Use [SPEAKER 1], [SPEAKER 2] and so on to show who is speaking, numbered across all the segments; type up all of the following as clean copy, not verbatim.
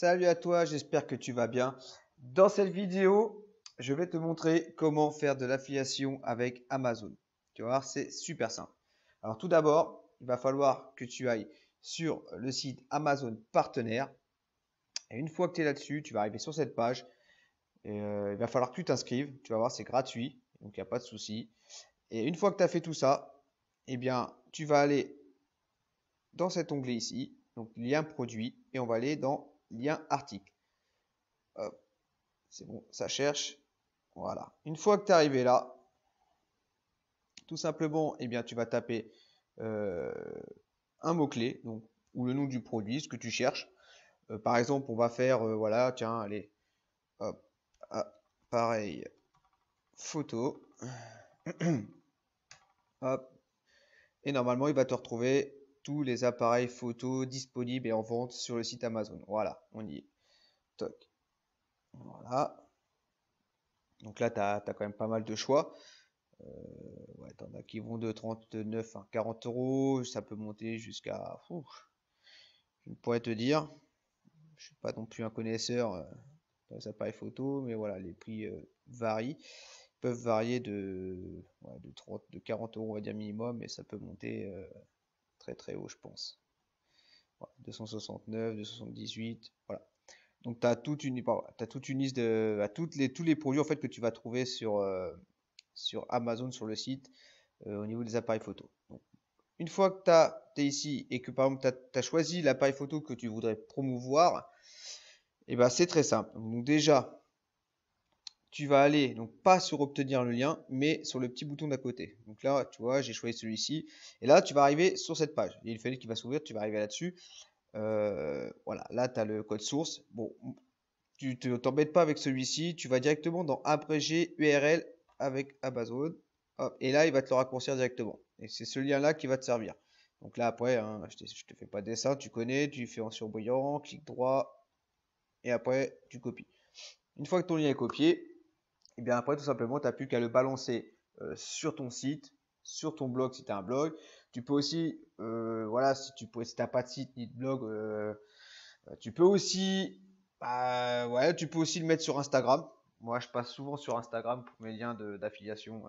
[SPEAKER 1] Salut à toi, j'espère que tu vas bien. Dans cette vidéo, je vais te montrer comment faire de l'affiliation avec Amazon. Tu vas voir, c'est super simple. Alors tout d'abord, il va falloir que tu ailles sur le site Amazon Partenaire. Et une fois que tu es là-dessus, tu vas arriver sur cette page. Et, il va falloir que tu t'inscrives. Tu vas voir, c'est gratuit, donc il n'y a pas de souci. Et une fois que tu as fait tout ça, eh bien, tu vas aller dans cet onglet ici, donc lien produit, et on va aller dans lien article. Hop, c'est bon, ça cherche. Voilà. Une fois que tu es arrivé là, tout simplement, eh bien, tu vas taper euh, un mot-clé, donc, ou le nom du produit, ce que tu cherches. Par exemple, on va faire, voilà, tiens, allez, hop, appareil photo. Hop, et normalement, il va te retrouver tous les appareils photo disponibles et en vente sur le site Amazon. Voilà, on y est. Toc. Voilà. Donc là, tu as quand même pas mal de choix. Ouais, t'en as qui vont de 39 à 40 euros. Ça peut monter jusqu'à. Je ne pourrais te dire. Je suis pas non plus un connaisseur dans les appareils photo, mais voilà, les prix varient. Ils peuvent varier ouais, de 30, de 40 euros, on va dire minimum, mais ça peut monter très très haut, je pense. Voilà, 269, 278, voilà. Donc tu as toute une liste de tous les produits en fait que tu vas trouver sur Amazon sur le site au niveau des appareils photo. Donc, une fois que tu es ici et que par exemple tu as choisi l'appareil photo que tu voudrais promouvoir, et ben c'est très simple. Donc déjà, tu vas aller donc pas sur obtenir le lien, mais sur le petit bouton d'à côté. Donc là, tu vois, j'ai choisi celui-ci. Et là, tu vas arriver sur cette page. Il y a une fenêtre qui va s'ouvrir, tu vas arriver là-dessus. Voilà, là, tu as le code source. Bon, tu ne t'embêtes pas avec celui-ci. Tu vas directement dans abréger URL avec Amazon. Hop, et là, il va te le raccourcir directement. Et c'est ce lien-là qui va te servir. Donc là, après, hein, je te fais pas de dessin, tu connais, tu fais en surbrillant, clic droit, et après, tu copies. Une fois que ton lien est copié, et bien après, tout simplement, tu n'as plus qu'à le balancer sur ton site, sur ton blog si tu as un blog. Tu peux aussi, voilà, si tu n'as pas de site ni de blog, tu peux aussi, ouais, tu peux aussi le mettre sur Instagram. Moi, je passe souvent sur Instagram pour mes liens d'affiliation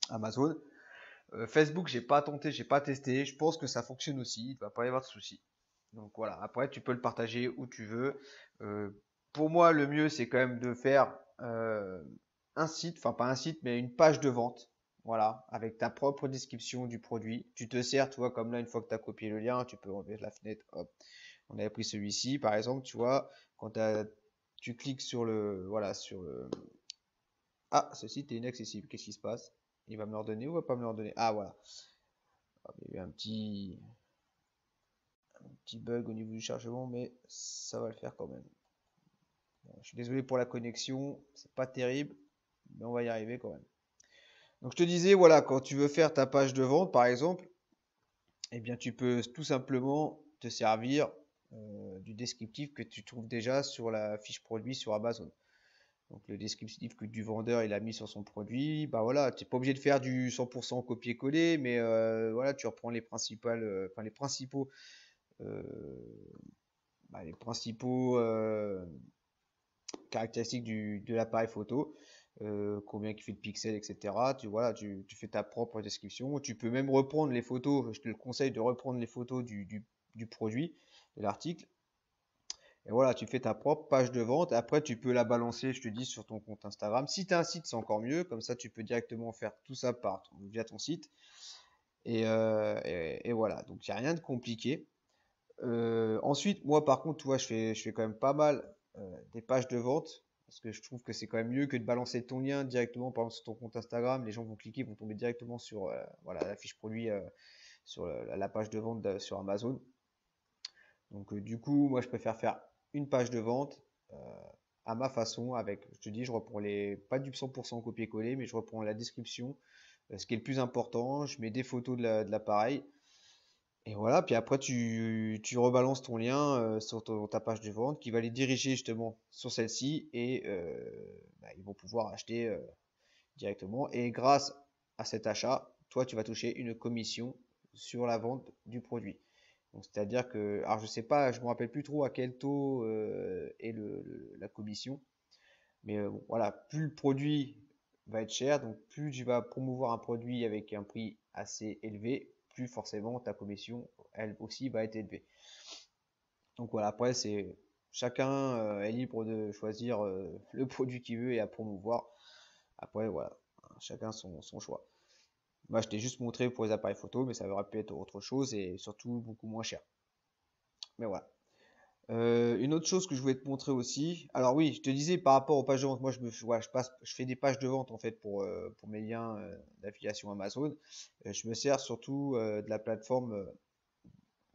[SPEAKER 1] Amazon. Facebook, j'ai pas tenté, j'ai pas testé. Je pense que ça fonctionne aussi. Il ne va pas y avoir de souci. Donc voilà. Après, tu peux le partager où tu veux. Euh, pour moi, le mieux, c'est quand même de faire un site, enfin pas un site, mais une page de vente. Voilà, avec ta propre description du produit. Tu te sers, tu vois, comme là, une fois que tu as copié le lien, tu peux enlever la fenêtre. Hop. On avait pris celui-ci, par exemple, tu vois, quand tu cliques sur le, voilà, sur le, ah, ce site est inaccessible. Qu'est-ce qui se passe? Il va me le redonner ou il va pas me le redonner? Ah, voilà. Ah, il y a eu un petit bug au niveau du chargement, mais ça va le faire quand même. Bon, je suis désolé pour la connexion, c'est pas terrible, mais on va y arriver quand même. Donc je te disais, voilà, quand tu veux faire ta page de vente, par exemple, eh bien tu peux tout simplement te servir du descriptif que tu trouves déjà sur la fiche produit sur Amazon. Donc le descriptif que du vendeur il a mis sur son produit, bah voilà, tu n'es pas obligé de faire du 100% copier-coller, mais voilà, tu reprends les principales, enfin euh, les principaux caractéristiques de l'appareil photo, combien il fait de pixels, etc. Voilà, tu fais ta propre description. Tu peux même reprendre les photos, je te le conseille de reprendre les photos du produit, de l'article. Et voilà, tu fais ta propre page de vente. Après, tu peux la balancer, je te dis, sur ton compte Instagram. Si tu as un site, c'est encore mieux. Comme ça, tu peux directement faire tout ça via ton site. Et voilà, donc il n'y a rien de compliqué. Ensuite, moi, par contre, tu vois, je fais quand même pas mal des pages de vente. Parce que je trouve que c'est quand même mieux que de balancer ton lien directement, par exemple, sur ton compte Instagram. Les gens vont cliquer, vont tomber directement sur voilà, la fiche produit, sur la page de vente sur Amazon. Donc du coup, moi je préfère faire une page de vente à ma façon avec, je te dis, je reprends pas du 100% copier-coller, mais je reprends la description, ce qui est le plus important, je mets des photos de l'appareil, et voilà, puis après tu rebalances ton lien sur ta page de vente qui va les diriger justement sur celle-ci, et ils vont pouvoir acheter directement, et grâce à cet achat, toi tu vas toucher une commission sur la vente du produit. Donc, c'est-à-dire que, alors je sais pas, je me rappelle plus trop à quel taux est la commission, mais bon, voilà, plus le produit va être cher, donc plus tu vas promouvoir un produit avec un prix assez élevé, plus forcément ta commission, elle aussi, va être élevée. Donc voilà, après, c'est chacun est libre de choisir le produit qu'il veut et à promouvoir. Après, voilà, chacun son choix. Moi, je t'ai juste montré pour les appareils photo, mais ça aurait pu être autre chose et surtout beaucoup moins cher. Mais voilà. Une autre chose que je voulais te montrer aussi. Alors oui, je te disais par rapport aux pages de vente, moi je fais des pages de vente en fait pour mes liens d'affiliation Amazon. Je me sers surtout de la plateforme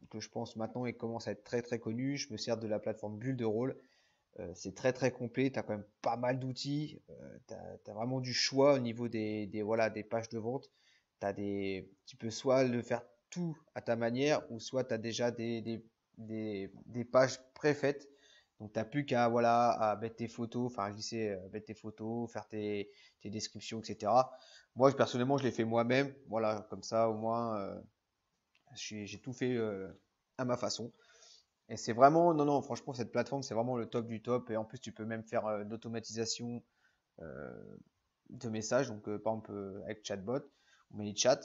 [SPEAKER 1] que je pense maintenant et commence à être très très connue. Je me sers de la plateforme Bulle de Rôle. C'est très très complet, tu as quand même pas mal d'outils, tu as vraiment du choix au niveau voilà, des pages de vente. Tu peux soit le faire tout à ta manière, ou soit tu as déjà des pages préfaites. Donc tu n'as plus qu'à voilà, à mettre tes photos, enfin glisser, mettre tes photos, faire tes descriptions, etc. Moi personnellement je l'ai fait moi-même, voilà, comme ça au moins j'ai tout fait à ma façon. Et c'est vraiment, non, non, franchement, cette plateforme, c'est vraiment le top du top. Et en plus, tu peux même faire de l'automatisation euh, de messages, donc par exemple avec Chatbot ou ManyChat.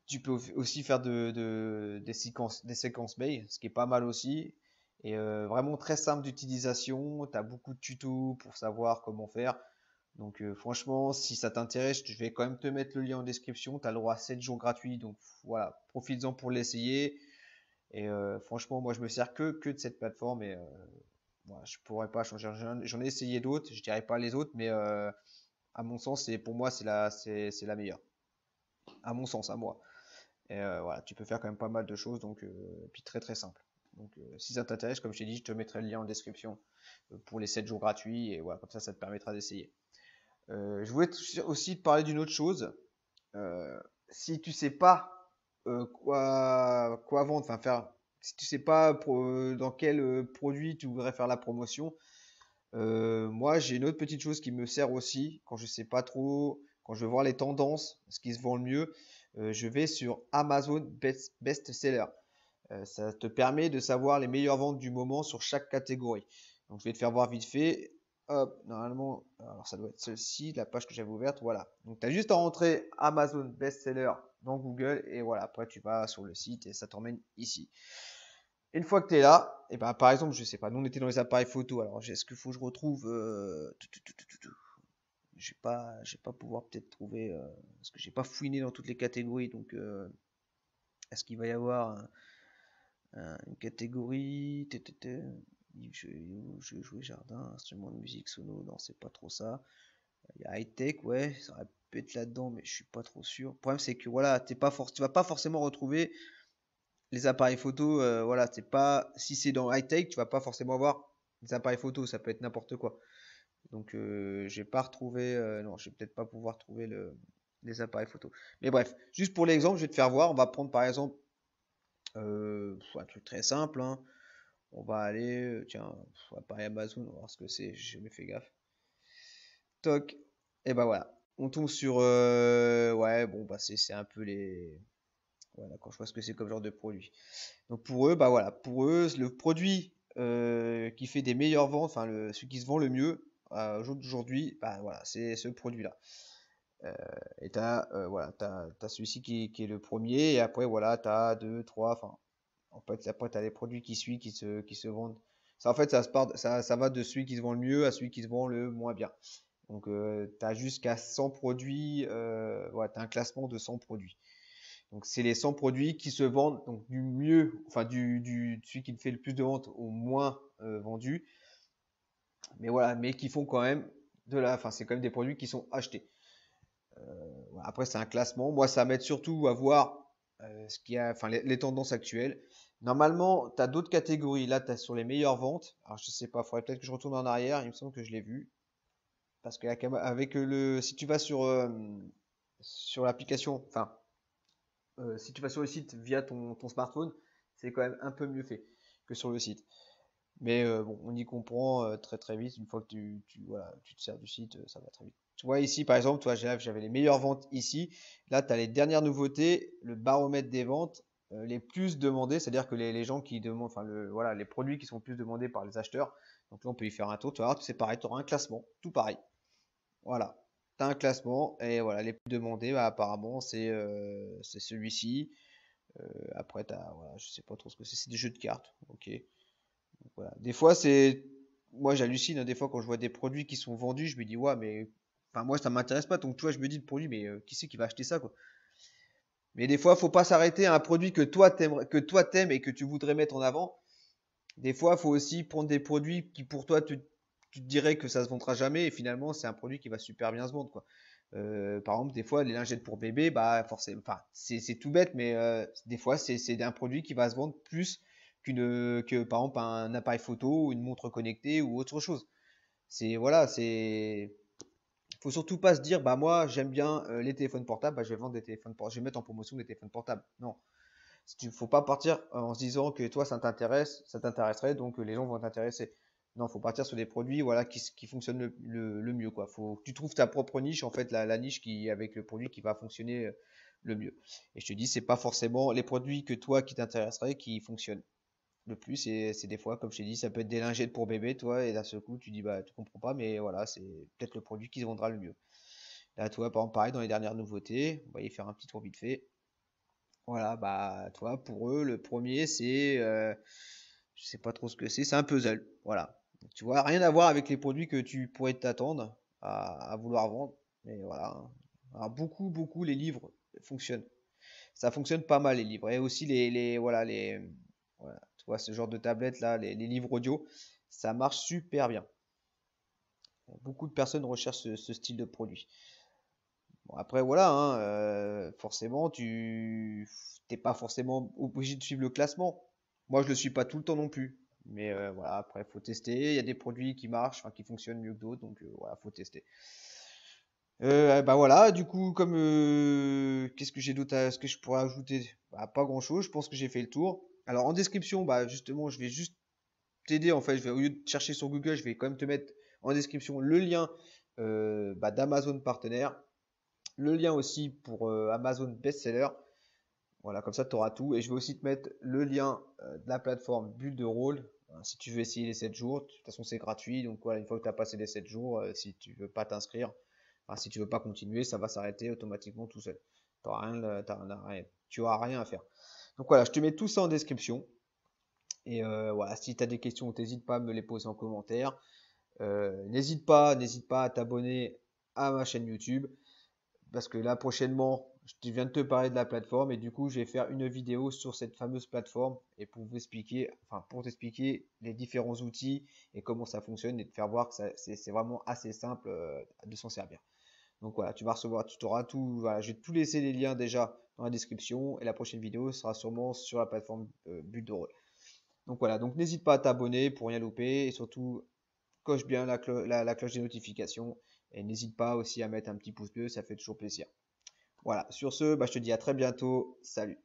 [SPEAKER 1] Tu peux aussi faire des séquences mail, ce qui est pas mal aussi. Et vraiment très simple d'utilisation. Tu as beaucoup de tutos pour savoir comment faire. Donc franchement, si ça t'intéresse, je vais quand même te mettre le lien en description. Tu as le droit à 7 jours gratuits. Donc voilà, profites-en pour l'essayer. Et franchement, moi, je me sers que de cette plateforme et voilà, je pourrais pas changer. J'en ai essayé d'autres, je dirais pas les autres, mais à mon sens, pour moi, c'est la meilleure. À mon sens, à moi. Et voilà, tu peux faire quand même pas mal de choses, donc puis très très simple. Donc si ça t'intéresse, comme je t'ai dit, je te mettrai le lien en description pour les 7 jours gratuits et voilà, comme ça te permettra d'essayer. Je voulais aussi te parler d'une autre chose. Euh, Si tu sais pas quoi vendre, enfin faire, si tu sais pas dans quel produit tu voudrais faire la promotion, moi j'ai une autre petite chose qui me sert aussi quand je sais pas trop, quand je veux voir les tendances, ce qui se vend le mieux, je vais sur Amazon Best Seller. Ça te permet de savoir les meilleures ventes du moment sur chaque catégorie. Donc je vais te faire voir vite fait. Hop, normalement, alors ça doit être celle-ci, la page que j'avais ouverte. Voilà. Donc tu as juste à rentrer Amazon Bestseller dans Google et voilà. Après tu vas sur le site et ça t'emmène ici. Une fois que tu es là, et ben, par exemple, je sais pas, nous on était dans les appareils photo. Alors est-ce qu'il faut que je retrouve je vais pas pouvoir peut-être trouver parce que j'ai pas fouiné dans toutes les catégories. Donc est-ce qu'il va y avoir une catégorie jeux jouer jardin, instrument de musique sono, non c'est pas trop ça. Il y a high tech, ouais, ça aurait pu être là-dedans, mais je suis pas trop sûr. Le problème c'est que voilà, tu vas pas forcément retrouver les appareils photo, voilà, c'est pas si c'est dans high tech, tu vas pas forcément avoir des appareils photo, ça peut être n'importe quoi. Donc j'ai pas retrouvé, non, je vais peut-être pas pouvoir trouver les appareils photo. Mais bref, juste pour l'exemple, je vais te faire voir. On va prendre par exemple un truc très simple, hein. On va aller, tiens, appareil Amazon, on va voir ce que c'est, j'ai jamais fait gaffe. Toc, et ben voilà. On tombe sur, ouais, bon, bah c'est un peu les, voilà, quand je vois ce que c'est comme genre de produit. Donc pour eux, bah voilà, pour eux, le produit qui fait des meilleures ventes, enfin celui qui se vend le mieux au jour d'aujourd'hui, bah voilà, c'est ce produit-là. Et voilà, t'as celui-ci qui est le premier, et après voilà, t'as deux, trois, enfin, en fait, après t'as les produits qui suivent, qui se vendent. Ça, en fait, ça va de celui qui se vend le mieux à celui qui se vend le moins bien. Donc, tu as jusqu'à 100 produits, voilà, tu as un classement de 100 produits. Donc, c'est les 100 produits qui se vendent donc du mieux, enfin, celui qui fait le plus de ventes au moins vendu. Mais voilà, mais qui font quand même enfin, c'est quand même des produits qui sont achetés. Voilà, après, c'est un classement. Moi, ça m'aide surtout à voir ce qu'il y a, enfin, les tendances actuelles. Normalement, tu as d'autres catégories. Là, tu as sur les meilleures ventes. Alors, je sais pas, il faudrait peut-être que je retourne en arrière. Il me semble que je l'ai vu. Parce que avec si tu vas sur l'application, enfin, si tu vas sur le site via ton smartphone, c'est quand même un peu mieux fait que sur le site. Mais bon, on y comprend très très vite. Une fois que voilà, tu te sers du site, ça va très vite. Tu vois ici, par exemple, toi, j'avais les meilleures ventes ici. Là, tu as les dernières nouveautés, le baromètre des ventes. les plus demandés, c'est-à-dire que les gens qui demandent, enfin voilà, les produits qui sont plus demandés par les acheteurs. Donc là, on peut y faire un tour. Tu vas voir, c'est pareil, tu auras un classement, tout pareil. Voilà. Tu as un classement et voilà, les plus demandés, bah, apparemment, c'est celui-ci. Après, voilà, je sais pas trop ce que c'est des jeux de cartes. Ok. Donc, voilà. Des fois, moi, j'hallucine, hein, des fois, quand je vois des produits qui sont vendus, je me dis, ouais, mais. Enfin, moi, ça m'intéresse pas. Donc, tu vois, je me dis le produit, mais qui c'est qui va acheter ça, quoi? Mais des fois, faut pas s'arrêter à un produit que toi t'aimes et que tu voudrais mettre en avant. Des fois, il faut aussi prendre des produits qui, pour toi, tu te dirais que ça se vendra jamais et finalement, c'est un produit qui va super bien se vendre, quoi. Par exemple, des fois, les lingettes pour bébé, bah, forcément, enfin, c'est tout bête, mais des fois, c'est un produit qui va se vendre plus que, par exemple, un appareil photo ou une montre connectée ou autre chose. Voilà, faut surtout pas se dire, bah, moi, j'aime bien les téléphones portables, bah, je vais vendre des téléphones portables, je vais mettre en promotion des téléphones portables. Non. Faut pas partir en se disant que toi ça t'intéresse, ça t'intéresserait, donc les gens vont t'intéresser. Non, faut partir sur des produits voilà, qui fonctionnent le mieux, quoi. Faut que tu trouves ta propre niche, en fait, la niche avec le produit qui va fonctionner le mieux. Et je te dis, c'est pas forcément les produits que toi qui t'intéresseraient qui fonctionnent le plus. Et c'est des fois, comme je t'ai dit, ça peut être des lingettes pour bébé, toi, et d'un seul coup, tu dis, bah, tu comprends pas, mais voilà, c'est peut-être le produit qui se vendra le mieux. Là, toi, par exemple, pareil, dans les dernières nouveautés, on va y faire un petit tour vite fait. Voilà, bah, toi, pour eux, le premier, je sais pas trop ce que c'est un puzzle. Voilà. Donc, tu vois, rien à voir avec les produits que tu pourrais t'attendre à vouloir vendre. Mais voilà. Alors, beaucoup, les livres fonctionnent. Ça fonctionne pas mal, les livres. Et aussi, voilà, tu vois, ce genre de tablette là, les livres audio, ça marche super bien. Beaucoup de personnes recherchent ce style de produit. Bon, après, voilà, hein, forcément, tu t'es pas forcément obligé de suivre le classement. Moi, je le suis pas tout le temps non plus. Mais voilà, après, il faut tester. Il y a des produits qui marchent, enfin, qui fonctionnent mieux que d'autres, donc voilà, faut tester. Bah voilà, du coup, comme qu'est-ce que j'ai d'autre ce que je pourrais ajouter? Bah, pas grand-chose, je pense que j'ai fait le tour. Alors en description, bah justement, je vais juste t'aider en fait. Au lieu de chercher sur Google, je vais quand même te mettre en description le lien bah, d'Amazon partenaire. Le lien aussi pour Amazon Bestseller. Voilà, comme ça tu auras tout. Et je vais aussi te mettre le lien de la plateforme Bulle de Rôle. Si tu veux essayer les 7 jours, de toute façon c'est gratuit. Donc voilà, une fois que tu as passé les 7 jours, si tu veux pas t'inscrire, enfin, si tu veux pas continuer, ça va s'arrêter automatiquement tout seul. Tu auras rien à faire. Donc voilà, je te mets tout ça en description. Et voilà, si tu as des questions, n'hésite pas à me les poser en commentaire. N'hésite pas à t'abonner à ma chaîne YouTube. Parce que là, prochainement, je viens de te parler de la plateforme et du coup, je vais faire une vidéo sur cette fameuse plateforme et pour vous expliquer, enfin, pour t'expliquer les différents outils et comment ça fonctionne et te faire voir que c'est vraiment assez simple de s'en servir. Donc voilà, tu vas recevoir, tu t'auras tout. Voilà, je vais tout laisser les liens déjà dans la description et la prochaine vidéo sera sûrement sur la plateforme Bulle de Rôle. Donc voilà, donc n'hésite pas à t'abonner pour rien louper et surtout coche bien la cloche des notifications et n'hésite pas aussi à mettre un petit pouce bleu, ça fait toujours plaisir. Voilà, sur ce, bah, je te dis à très bientôt. Salut.